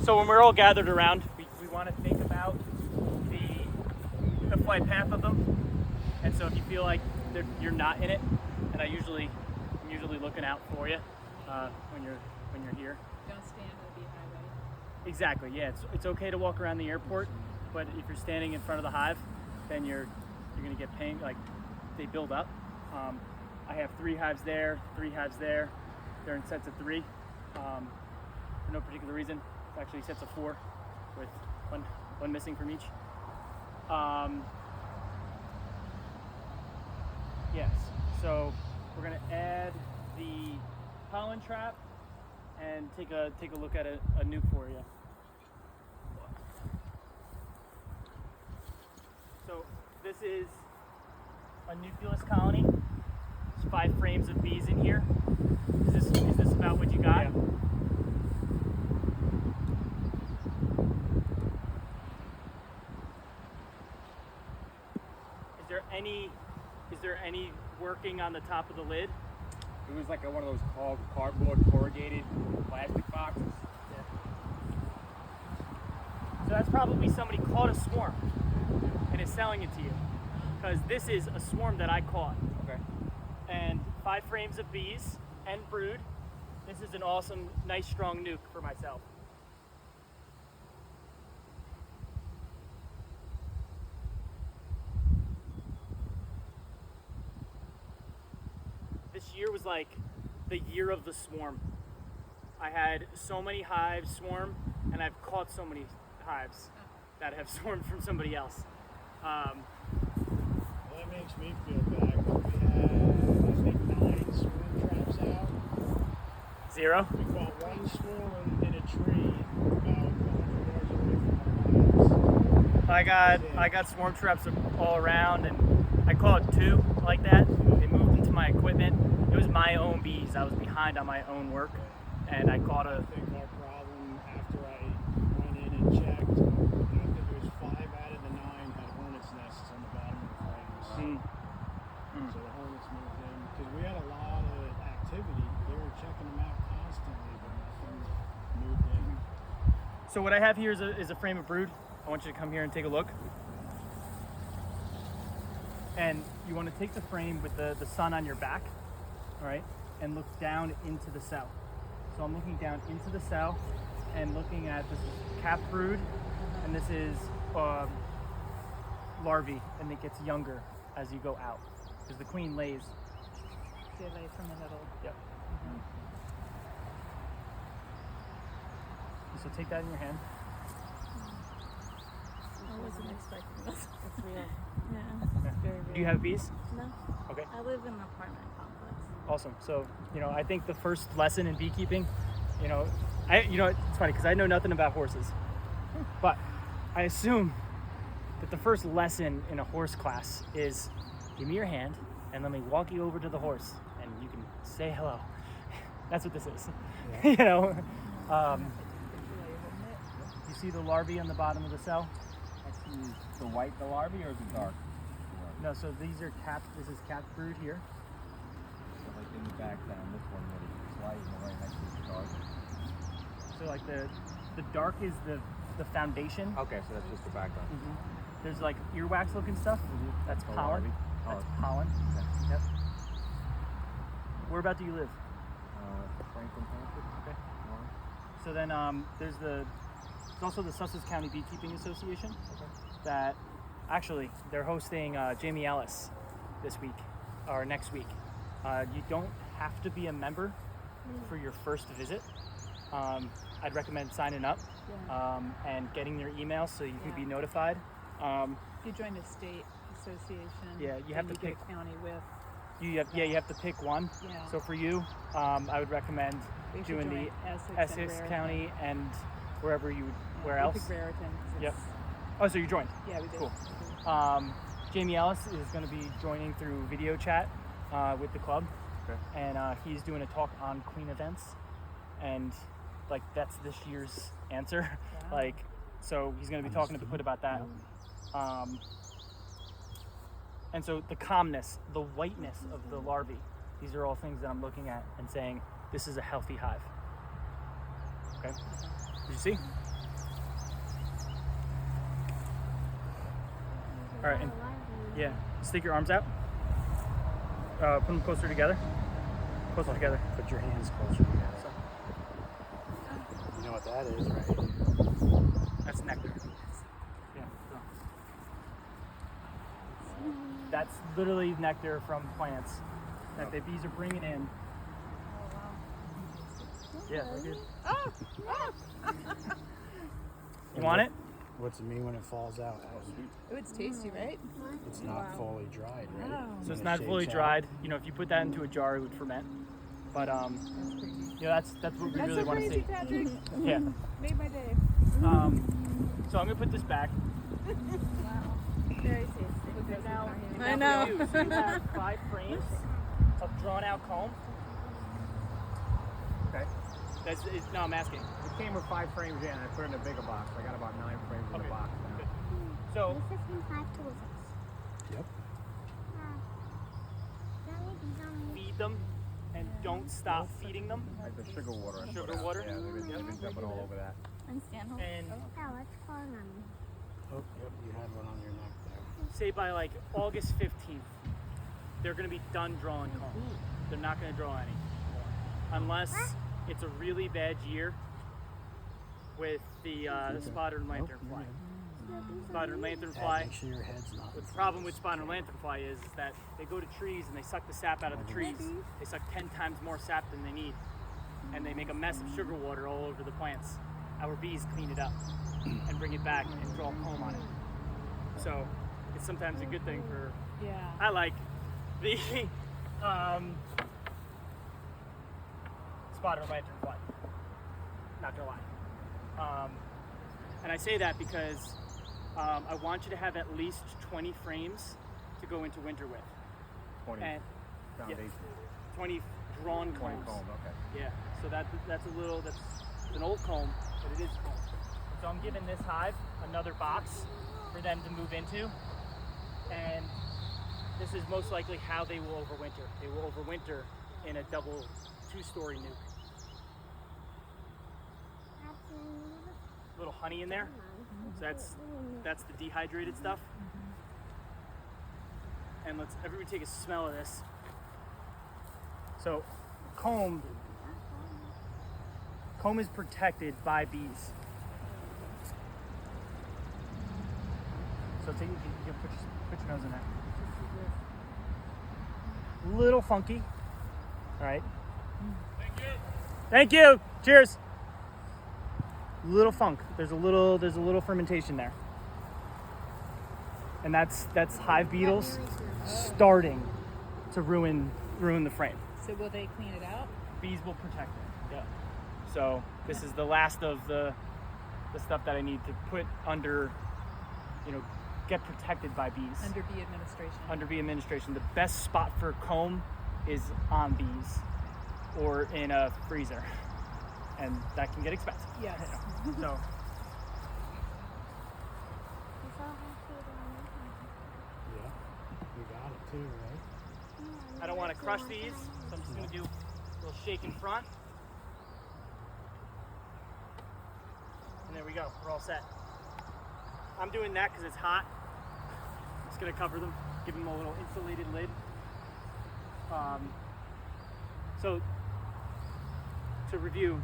So when we're all gathered around, we want to think about the flight path of them. And so if you feel like you're not in it, and I'm usually looking out for you when you're here. Don't stand on the highway. Exactly. Yeah. It's okay to walk around the airport, but if you're standing in front of the hive, then you're gonna get pinged. Like they build up. I have 3 hives there, 3 hives there. They're in sets of 3 for no particular reason. It's actually sets of 4 with one missing from each. Yes. So we're gonna add the pollen trap and take a look at a nuke for you. So this is a nucleus colony. There's 5 frames of bees in here. Is this about what you got? Yeah. Is there any working on the top of the lid? It was like one of those cardboard corrugated plastic boxes. Yeah. So that's probably somebody caught a swarm and is selling it to you. Because this is a swarm that I caught. Okay. And 5 frames of bees and brood. This is an awesome, nice, strong nuke for myself. This year was like the year of the swarm. I had so many hives swarm, and I've caught so many hives that have swarmed from somebody else. That makes me feel bad. We had, I think, 9 swarm traps out. 0? We caught 1 swarm in a tree about 100 yards away from our hives. I got swarm traps all around, and I caught 2 like that. They moved into my equipment. It was my own bees. I was behind on my own work, and I caught I a. think our problem after I went in and checked, I think it was 5 out of the 9 had hornets' nests on the bottom of the frames. So the hornets moved in because we had a lot of activity. They were checking them out constantly, but nothing moved in. So what I have here is a frame of brood. I want you to come here and take a look. And you want to take the frame with the sun on your back, all right, and look down into the cell. So I'm looking down into the cell and looking at this is calf brood, and this is larvae, and it gets younger as you go out because the queen lays. They lay from the middle. Yep. So take that in your hand. I wasn't expecting this. It's real. Yeah, it's very real. Do you have bees? No, Okay. I live in an apartment complex. Awesome. So, I think the first lesson in beekeeping, it's funny because I know nothing about horses, but I assume that the first lesson in a horse class is give me your hand and let me walk you over to the horse and you can say hello. That's what this is. You see the larvae on the bottom of the cell? That's the white, the larvae, or is it dark? No, so these are this is calf brood here. So like in the back down this one where it's light and right next to the dark. So like the dark is the foundation. Okay, so that's just the background. There's like earwax looking stuff. That's The pollen. larvae. That's Oh, pollen. okay. Yep. Whereabout do you live? Franklin Township. Okay. Warren. So then there's also the Sussex County Beekeeping Association that actually they're hosting Jamie Ellis this week or next week. You don't have to be a member for your first visit. I'd recommend signing up and getting their email so you can be notified. If you join the state association, Yeah, you have then to get pick- a county with. You have to pick one. Yeah. So for you, I would recommend We should doing join the Essex and Essex Raritan. County and wherever you Yeah, where we else. picked Raritan 'cause Yep. it's- Oh, so you joined. Yeah, we did. Cool. We did. Jamie Ellis is going to be joining through video chat with the club, Okay. and he's doing a talk on queen events, and like that's this year's answer. Wow. Like, so he's going to be talking to the quid about that. And so the calmness, the whiteness of the larvae, these are all things that I'm looking at and saying this is a healthy hive. Okay, did you see? All right, and yeah, stick your arms out. Put them closer together. Closer together. Put your hands closer together. So, You know what that is, right? that's nectar. Yeah. So. That's literally nectar from plants that the bees are bringing in. Yeah, right here. You want it? What's it mean when it falls out? Oh, it's tasty, right? It's not fully dried, right? Wow. So When it's it not fully shakes out. dried. You know, if you put that into a jar, it would ferment. But that's what we That's really so want to crazy, see. Patrick. Yeah. Made my day. So I'm gonna put this back. Wow. Very tasty. Now, I now know. for you, so you have 5 frames of drawn out comb. Okay. No, I'm asking. It came with 5 frames in. I put it in a bigger box. I got about 9 frames in Okay. the box now. Good. So Yep. feed them and don't stop feeding them. Like the sugar water. I Sugar put out. water? Yeah, they've been jumping all over that. And Oh, yep. You had one on your neck there. say by like August 15th, they're gonna be done drawing comb. They're not gonna draw any more. Unless it's a really bad year with the spotted lanternfly. Spotted Dad, lanternfly. make sure your head's not. The problem with spotted lanternfly is that they go to trees and they suck the sap out of the trees. They suck 10 times more sap than they need. And they make a mess of sugar water all over the plants. Our bees clean it up and bring it back and draw comb on it. So it's sometimes a good thing for, Yeah. I like the spotted lanternfly. Not gonna lie. And I say that because I want you to have at least 20 frames to go into winter with. 20 And foundation. 20 drawn 20 combs. comb, okay. Yeah, so that's an old comb, but it is comb. So I'm giving this hive another box for them to move into, and this is most likely how they will overwinter. They will overwinter in a double 2-story nuke. Little honey in there, so that's the dehydrated stuff. And let's everybody take a smell of this. So comb is protected by bees. So you can put your nose in there. Little funky. All right. Thank you. Cheers. Little funk. There's a little fermentation there. And that's hive beetles starting to ruin the frame. So will they clean it out? Bees will protect it. Yeah. So this is the last of the stuff that I need to put under, get protected by bees. Under bee administration. Under bee administration. The best spot for comb is on bees or in a freezer. And that can get expensive. Yes. So Yeah. You got it too, right? I don't want to crush these, so I'm just going to do a little shake in front. And there we go. We're all set. I'm doing that because it's hot. Just going to cover them, give them a little insulated lid. So to review,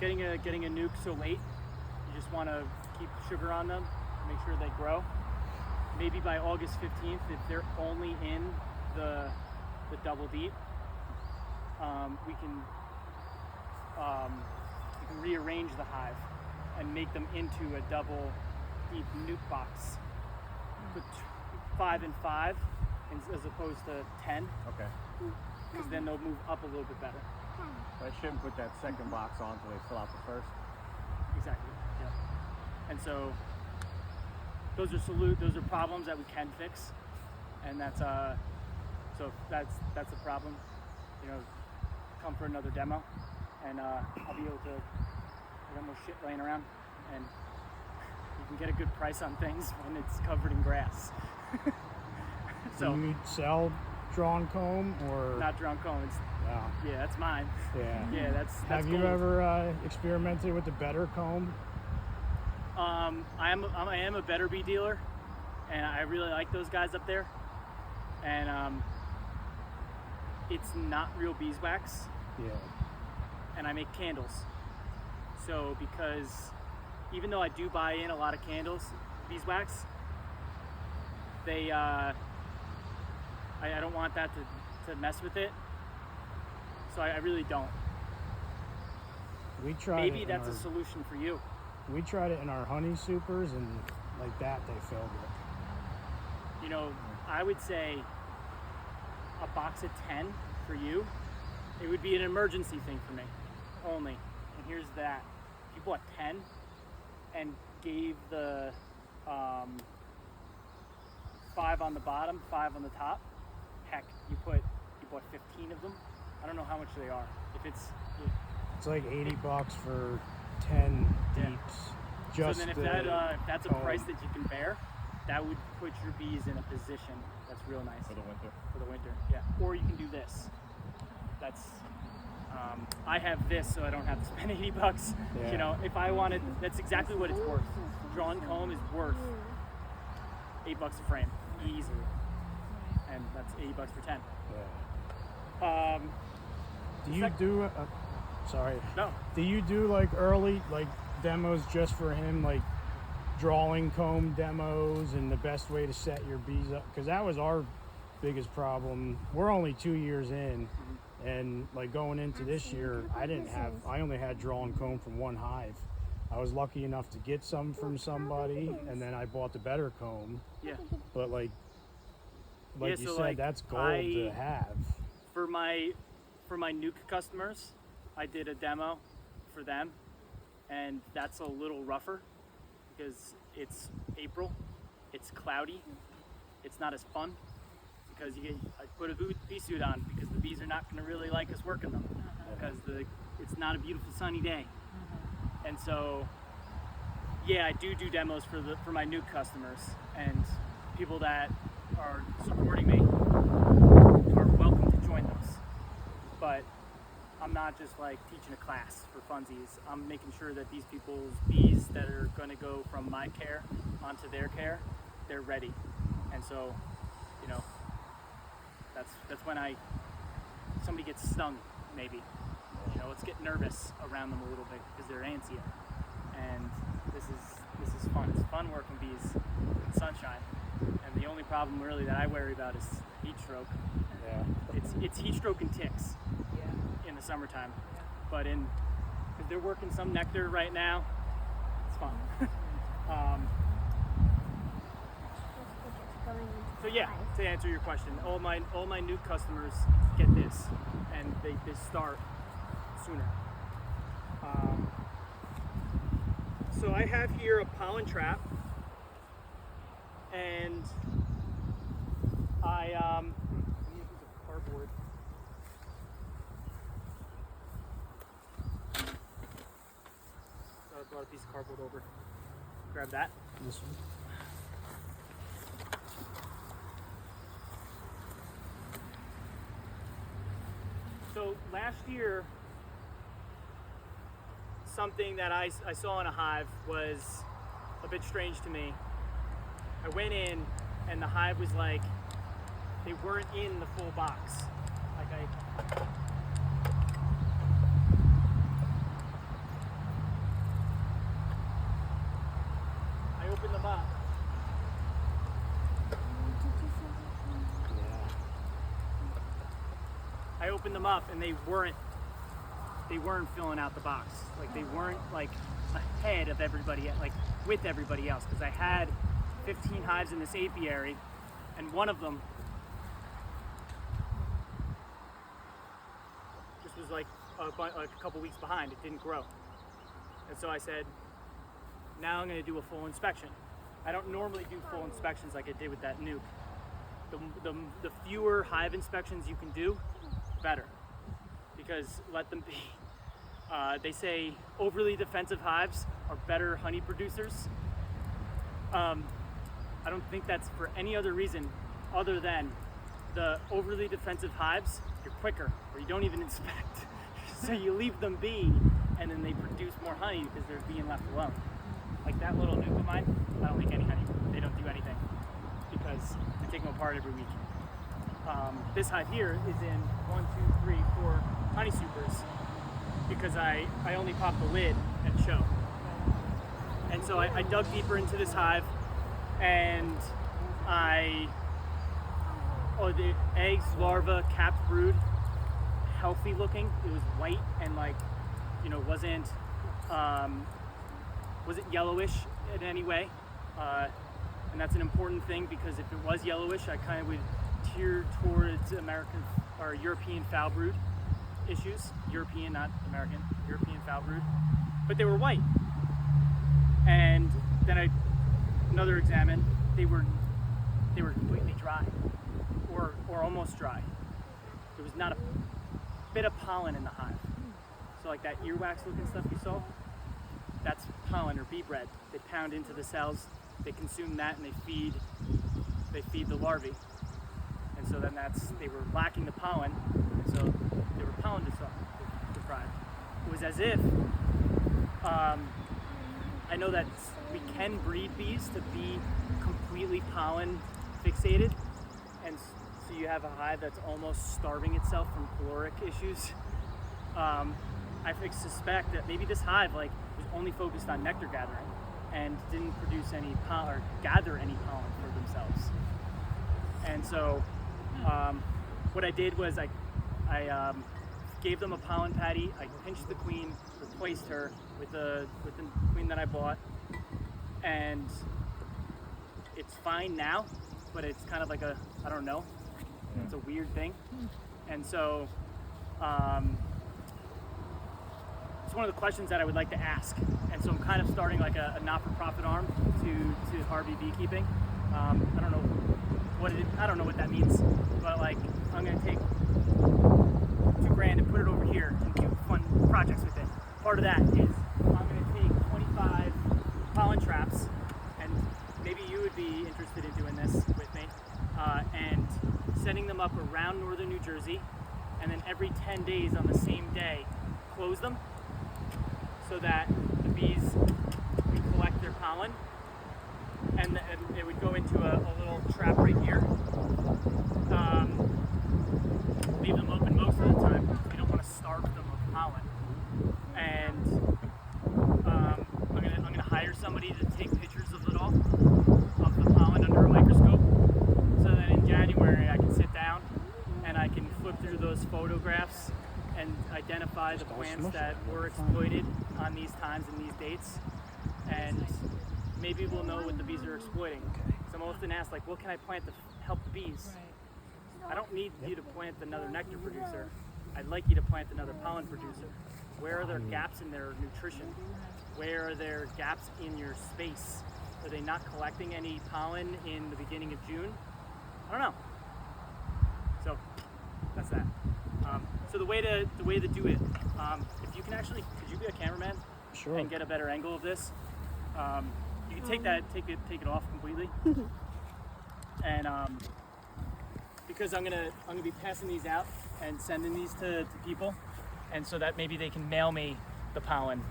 getting a nuke so late, you just want to keep sugar on them, make sure they grow. Maybe by August 15th, if they're only in the double deep, we can rearrange the hive and make them into a double deep nuke box. Put 5 and 5 as opposed to 10, Okay. because then they'll move up a little bit better. But I shouldn't put that second box on until they fill out the first. Exactly. Yeah. And so those are problems that we can fix, and that's a problem. Come for another demo, and I'll be able to. I got more shit laying around, and you can get a good price on things when it's covered in grass. Do So you sell drawn comb or? not drawn comb. Yeah. Yeah, that's mine. Yeah. Yeah, that's Have you gold. ever experimented with the better comb? I am a better bee dealer, and I really like those guys up there. And it's not real beeswax, Yeah. and I make candles. So because even though I do buy in a lot of candles, beeswax, they I don't want that to mess with it. So I really don't. We tried Maybe it that's in a solution for you. we tried it in our honey supers, and like that they filled it. You know, I would say a box of 10 for you, it would be an emergency thing for me only. And here's that. If you bought 10 and gave the 5 on the bottom, 5 on the top, heck, you bought 15 of them. I don't know how much they are. If it's It's like $80 for 10 Yeah. deeps. Just so then if the if that's a comb. price that you can bear, that would put your bees in a position that's real nice For the winter. for the winter. Yeah. Or you can do this. That's I have this, so I don't have to spend $80. Yeah. You know, if I wanted, that's exactly what it's worth. Drawn comb is worth $8 a frame, easily, and that's $80 for 10. Yeah. Um, Do you Sec- do? Sorry. no, Do you do like early like demos just for him, like drawing comb demos and the best way to set your bees up? Because that was our biggest problem. We're only 2 years in, and like going into this year, I only had drawn comb from one hive. I was lucky enough to get some from somebody, and then I bought the better comb. yeah. But like Yeah, you so, said, like, that's gold to have. For my nuke customers, I did a demo for them, and that's a little rougher because it's April, it's cloudy, it's not as fun because I put a bee suit on because the bees are not going to really like us working them because it's not a beautiful sunny day, and so yeah, I do demos for my nuke customers, and people that are supporting me are welcome to join those. But I'm not just like teaching a class for funsies. I'm making sure that these people's bees that are going to go from my care onto their care, they're ready. And so, you know, that's when somebody gets stung, maybe. You know, let's get nervous around them a little bit because they're antsy. And this is fun. It's fun working bees in sunshine. And the only problem really that I worry about is heat stroke. Yeah. It's heat stroke and ticks in the summertime, but because they're working some nectar right now, it's fun. So yeah, to answer your question, all my new customers get this, and they start sooner. So I have here a pollen trap, and I let me use a cardboard. So I brought a piece of cardboard over. Grab that. This one. So last year, something that I saw in a hive was a bit strange to me. I went in and the hive was like, they weren't in the full box. Like I opened them up. Yeah. I opened them up and they weren't filling out the box. Like they weren't like ahead of everybody, like with everybody else. Because I had 15 hives in this apiary, and one of them just was like a couple weeks behind. It didn't grow. And so I said, now I'm going to do a full inspection. I don't normally do full inspections like I did with that nuke. The fewer hive inspections you can do, better, because let them be. They say overly defensive hives are better honey producers. I don't think that's for any other reason other than the overly defensive hives, you're quicker, or you don't even inspect. So you leave them be, and then they produce more honey because they're being left alone. like that little nuke of mine, I don't make any honey. They don't do anything because I take them apart every week. This hive here is in 1, 2, 3, 4 honey supers because I only pop the lid and show. And so I dug deeper into this hive, and the eggs, larva, capped brood, healthy looking. It was white and wasn't yellowish in any way. And that's an important thing because if it was yellowish, I kind of would tear towards American or European foul brood issues. European, not American, European foul brood. But they were white. And then another examine, they were completely dry or almost dry. There was not a bit of pollen in the hive. So like that earwax looking stuff you saw, that's pollen or bee bread. They pound into the cells, they consume that, and they feed the larvae. And so then they were lacking the pollen, and so they were pollen deprived. It was as if, I know that we can breed bees to be completely pollen fixated, and so you have a hive that's almost starving itself from caloric issues. I suspect that maybe this hive was only focused on nectar gathering and didn't produce any pollen or gather any pollen for themselves. And so what I did was I gave them a pollen patty. I pinched the queen, replaced her with the queen that I bought, and it's fine now, but it's kind of like I don't know. It's a weird thing. And so it's one of the questions that I would like to ask. And so I'm kind of starting like a not-for-profit arm to Harvey Beekeeping. I don't know what that means, but I'm gonna take $2,000 and put it over here and do fun projects with it. Part of that is I'm gonna take 25 pollen traps, and maybe you would be interested in doing this with me, and setting them up around northern New Jersey, and then every 10 days on the same day, close them so that the bees can collect their pollen, and it would go into a little trap right here. Leave them open most of the time because we don't want to starve them of pollen. And I'm gonna hire somebody to take pictures of it all, of the pollen under a microscope, so that in January I can sit down and I can flip through those photographs and identify the plants that were exploited on these times and these dates, and maybe we'll know what the bees are exploiting. So I'm often asked, what can I plant to help the bees? I don't need you to plant another nectar producer. I'd like you to plant another pollen producer. Where are there gaps in their nutrition? Where are there gaps in your space? Are they not collecting any pollen in the beginning of June? I don't know. So that's that. So the way to do it, if you can actually, could you be a cameraman? Sure. And get a better angle of this? You can take it off completely. And because I'm gonna be passing these out and sending these to people, and so that maybe they can mail me the pollen,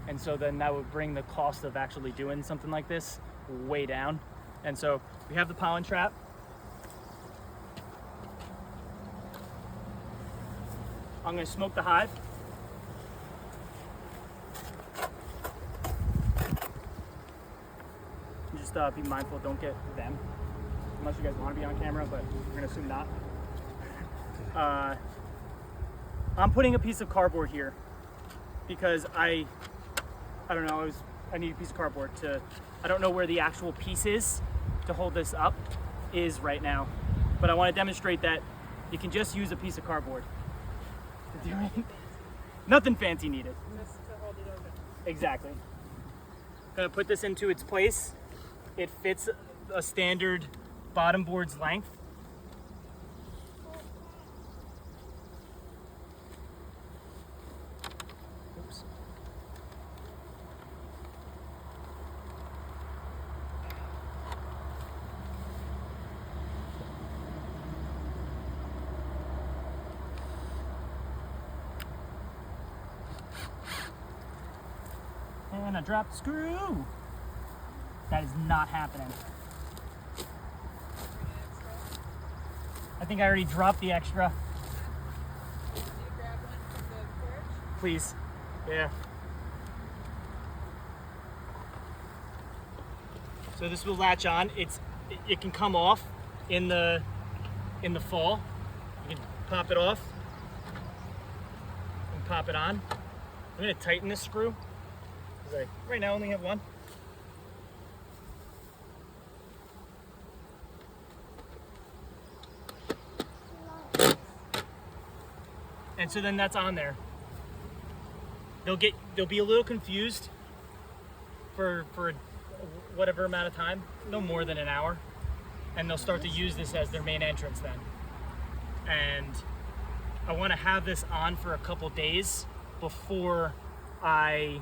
and so then that would bring the cost of actually doing something like this way down. And so we have the pollen trap. I'm gonna smoke the hive. Just be mindful, don't get them. Unless you guys want to be on camera, but we're gonna assume not. I'm putting a piece of cardboard here because I don't know, I need a piece of cardboard I don't know where the actual piece is to hold this up is right now, but I want to demonstrate that you can just use a piece of cardboard to do it. Nothing fancy needed. Just to hold it open. Exactly. Gonna put this into its place. It fits a standard bottom board's length. Oops. And I dropped the screw. That is not happening. I think I already dropped the extra. Did you grab one from the porch? Please. Yeah. So this will latch on. It can come off in the fall. You can pop it off and pop it on. I'm gonna tighten this screw because I right now only have one. And so then that's on there. They'll be a little confused for whatever amount of time, no more than an hour, and they'll start to use this as their main entrance then. And I want to have this on for a couple days before I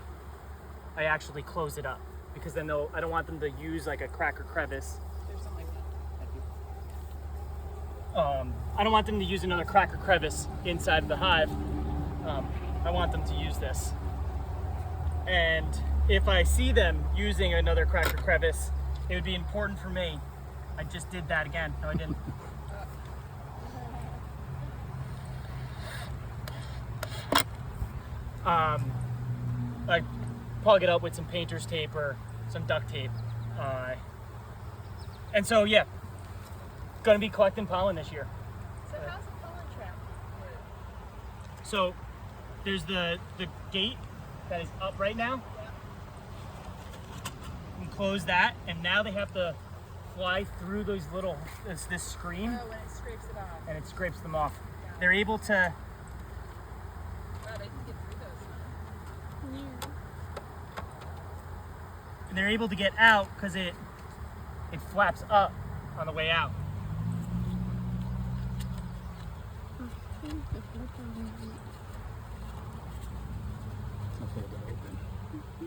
actually close it up, because then I don't want them to use like a crack or crevice. There's something like that. Thank you. I don't want them to use another crack or crevice inside of the hive. I want them to use this. And if I see them using another crack or crevice, it would be important for me. I just did that again. No, I didn't. I plug it up with some painter's tape or some duct tape. And so, yeah, gonna be collecting pollen this year. So how's the pollen trap work? So there's the gate that is up right now. You can close that, and now they have to fly through those little this screen, Oh, when it scrapes it off. and it scrapes them off. They're able to. Wow, they can get through those. They're able to get out because it flaps up on the way out.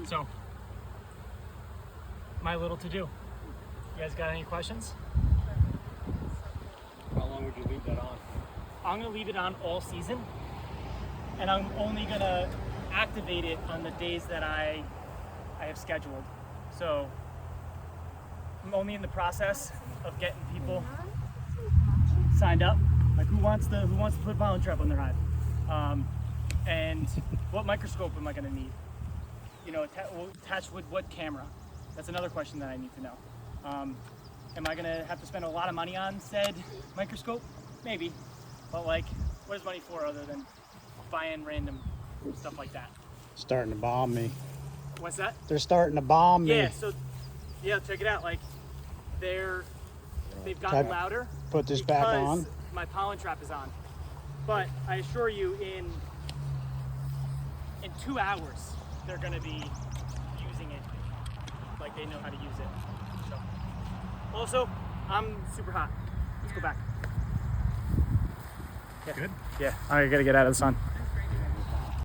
So, my little to do. You guys got any questions? How long would you leave that on? I'm gonna leave it on all season, and I'm only gonna activate it on the days that I have scheduled. So I'm only in the process of getting people signed up. Like who wants to put pollen trap on their hive, and what microscope am I gonna need? You know, attached with what camera? That's another question that I need to know. Am I gonna have to spend a lot of money on said microscope? Maybe, but like, what is money for other than buying random stuff like that? Starting to bomb me. What's that? They're starting to bomb me. Yeah. So, yeah, check it out. Like, they've gotten Okay. louder. Put this back because on. My pollen trap is on. But I assure you, in 2 hours, they're gonna be using it like they know how to use it. So, also, I'm super hot. Let's go back. Yeah. Good. Yeah, I gotta get out of the sun.